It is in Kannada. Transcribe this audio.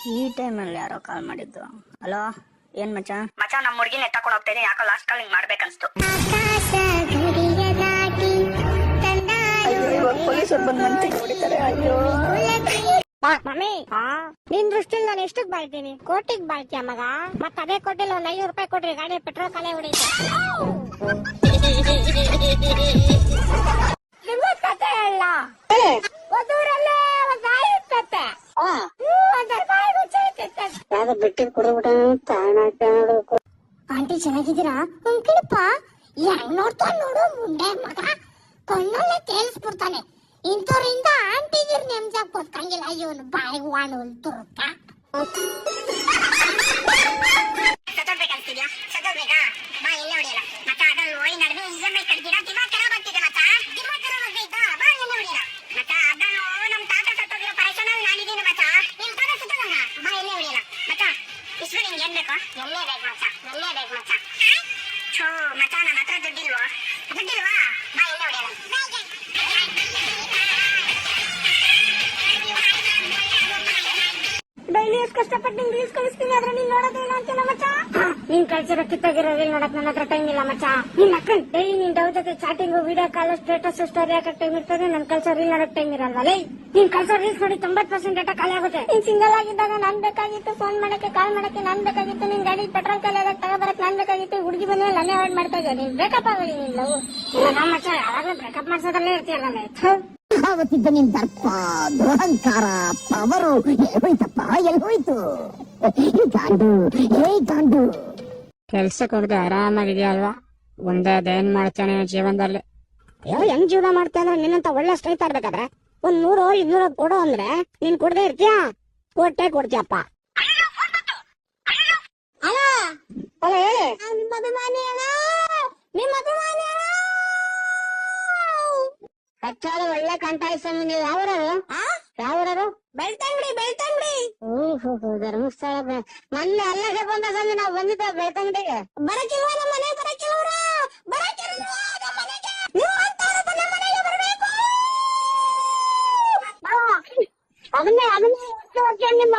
ಈ ಟೈಮಲ್ಲಿ ಯಾರೋ ಕಾಲ್ ಮಾಡಿದ್ದು? ಹಲೋ, ಏನ್ ಮಚ್ಚ? ಮಚ್ಚ, ನಮ್ಮ ಹುಡುಗಿನ ಎತ್ತಕೊಂಡು ಹೋಗ್ತಾ ಇದೀನಿ. ಯಾಕೋ ಲಾಸ್ಟ್ ಕಾಲ್ ಹಿಂಗ್ ಮಾಡ್ಬೇಕನ್ಸ್ತು. ಪೊಲೀಸರು ಬಂದು ಮಂತಿ ಹೊಡಿತಾರೆ. ಅಯ್ಯೋ ಮಮ್ಮಿ, ನಿನ್ ದೃಷ್ಟಿಲಿ ನಾನು ಎಷ್ಟಕ್ ಬಾಳ್ತೀನಿ? ಕೋಟಿಗ್ ಬಾಳ್ತೀಯ ಮಗ? ಮತ್ತ ಅದೇ ಕೋಟಿಲ್ ಒಂದ್ 500 ರೂಪಾಯಿ ಕೊಡ್ರಿ, ಗಾಡಿ ಪೆಟ್ರೋಲ್ ಕಾಲೇ ಹೊಡಿತು. ಕತೆ ಅಲ್ಲ, ಒಂದೂರಲ್ಲೇ ಒಂದ್ ನಾಯಿ ಇರ್ತತೆ. ಆಂಟಿ ಚೆನ್ನಾಗಿದ್ದೀರಾ? ಕೇಳಪ್ಪ, ಹೆಂಗ್ ನೋಡ್ತಾ ನೋಡು ಮುಂಡೆ ಮಗ, ಕಣ್ಣಲ್ಲೇ ತೇಲ್ಸ್ಬಿಡ್ತಾನೆ. ಇಂಥವ್ರಿಂದ ಆಂಟಿಗಿರ್ ನೆಮ್ಸಾಕ್ ಗೊತ್ತಂಗಿಲ್ಲ ಇವನು ಬಾಯಿಗೆ ವಾಣು ತುರುಕ. ಸತ್ತೋಗ್ಬೇಕಂತಿದ್ಯಾ? ಸತ್ತೋಗ್ಬೇಕಾ? ಬಾ, ಎಲ್ಲೇ ಹೊಡಿಯಲ್ಲ ಮತ್ತ. ಅದ್ರಲ್ಲಿ ಹೋಳಿ ನಡೆದು EMI ಕಟ್ತೀರಾ? ದಿಮಾಗ್ ಖರಾಬ್ ಆಗ್ತಿದೆ ಮತ್ತ. ದಿಮಾಗ್ ಖರಾಬ್ ಆಗ್ತೈತಾ? ಬಾ, ಎಲ್ಲೇ ಹೊಡಿಯಲ್ಲ ಮತ್ತ. ಅದನ್ನು ನಮ್ ತಾತ ಸತ್ತೋಗಿರೋ ಪರೇಶಾನಲ್ಲಿ ನಾನಿದ್ದೀನಿ ಮತ್ತ. ನಿಮ್ ತಾತ ಸತ್ತೋಗಲ್ಲ, ಬಾ, ಎಲ್ಲೇ ಹೊಡಿಯಲ್ಲ ಮತ್ತ. ಇಷ್ಟು ನಿಂಗೆ ಏನ್ ಬೇಕು? ಎಲ್ಲೇ ಬೇಕು ಮಚ್ಚ, ಎಲ್ಲೇ ಬೇಕು ಮಚ್ಚ. ಛೋ ಮಚ್ಚ, ನನ್ನ ಹತ್ರ ದುಡ್ಡಿಲ್ವಾ? ದುಡ್ಡಿಲ್ವಾ? ಬಾ, ಎಲ್ಲೇ ಹೊಡಿಯಲ್ಲ. ಡೈಲಿ ಎಷ್ಟು ಕಷ್ಟಪಟ್ಟು ನಿಂಗೆ ರೀಲ್ಸ್ ಕಳಿಸ್ತೀನಿ, ಆದ್ರೆ ನೀನ್ ನೋಡೋದಿಲ್ಲ ಅಂತಿಲ್ಲ ಮಚ್ಚ. ನೀನ್ ಕಳ್ಸಿರೋ ಕಿತ್ತಾಗಿರೋ ರೀಲ್ ನೋಡಕ್ ನನ್ನ ಹತ್ರ ಟೈಮ್ ಇಲ್ಲ ಮಚ್ಚ. ನಿನ್ ಅಕ್ಕನ್ ಡೈಲಿ ನಿನ್ ಡವ್ ಜೊತೆ ಚಾಟಿಂಗ್, ವಿಡಿಯೋ ಕಾಲ್, ಸ್ಟೇಟಸ್, ಸ್ಟೋರಿ ಹಾಕಕ್ ಟೈಮ್ ಇರ್ತದೆ. ನನ್ ಕಳ್ಸೋ ರೀಲ್ ನೋಡಕ್ ಟೈಮ್ ಇರಲ್ವಲ್ಲ. ನೀನ್ ಕಳ್ಸೋ ರೀಲ್ಸ್ ನೋಡಿ 90% ಡೇಟಾ ಖಾಲಿ ಆಗುತ್ತೆ. ನೀನ್ ಸಿಂಗಲ್ ಆಗಿದ್ದಾಗ ನಾನ್ ಬೇಕಾಗಿತ್ತು, ಫೋನ್ ಮಾಡಕ್ಕೆ, ಕಾಲ್ ಮಾಡಕ್ಕೆ ನಾನ್ ಬೇಕಾಗಿತ್ತು. ನಿನ್ ಗಾಡಿ ಪೆಟ್ರೋಲ್ ಖಾಲಿ ಆದಾಗ ತಗೋಬರಕ್ ನಾನ್ ಬೇಕಾಗಿತ್ತು. ಹುಡುಗಿ ಬಂದ್ಮೇಲೆ ನಾನೇ ಅವಾಯ್ಡ್ ಮಾಡ್ತಾ ಇದ್ದೆ. ನೀನ್ ಬ್ರೇಕಪ್ ಆಗಲಿ, ನಿನ್ ಲವ್ ನಮ್ಮ ಮಚ್ಚ ಯಾವಾಗ್ಲೂ ಬ್ರೇಕಪ್ ಮಾಡ್ಸೋದ್ರಲ್ಲೇ ಇರ್ತೀಯಲ್ಲ. ಅವತ್ತಿದ್ದ ನಿನ್ ದರ್ಪ, ದುರಹಂಕಾರ, ಪವರು ಹೋಯ್ತಪ್ಪ, ಎಲ್ಲಿ ಹೋಯ್ತು? ಗಾಂಡು ಕೆಲ್ಸಕ್ಕೆ ಹೋಗದೆ ಆರಾಮಾಗಿದ್ಯಾ ಅಲ್ವಾ? ಒಂದೇ ಅದೇನ್ ಮಾಡ್ತಾನೆ ಜೀವನದಲ್ಲಿ. ಹೆಂಗ್ ಜೀವನ ಮಾಡ್ತೇನೆ ಅಂದ್ರೆ ನಿನ್ನಂತ ಒಳ್ಳೆ ಸ್ನೇಹಿತ ಇರ್ಬೇಕಾದ್ರೆ ಒಂದ್ 100-200 ಕೊಡು ಅಂದ್ರೆ ನೀನ್ ಕೊಡದೆ ಇರ್ತೀಯಾ? ಕೊಟ್ಟೆ ಕೊಡ್ತೀಯಪ್ಪ. ನಿಮ್ಮ ಅಭಿಮಾನಿ ಅಣ್ಣ, ನಿಮ್ಮ ಅಭಿಮಾನಿ ಅಣ್ಣ. ಹೆಚ್ಚಾದ ಒಳ್ಳೆ ಕಂಠಾಯಿಸ. ನೀವು ಯಾವ್ರವರು? ಬೆಳ್ತಂಗಡಿ. ಓಹೋ, ಧರ್ಮಸ್ಥಳ. ಮೊನ್ನೆ ಅಲ್ಲಗೆ ಬಂದ ಸಂಜೆ ನಾವು ಬಂದಿದ್ದ ಬೆಳ್ತಂಗಡಿಗೆ. ಬರಕಿಲ್ವಾ ನಮ್ಮ ಮನೆ? ಅದನ್ನೇ ನಿಮ್ಮ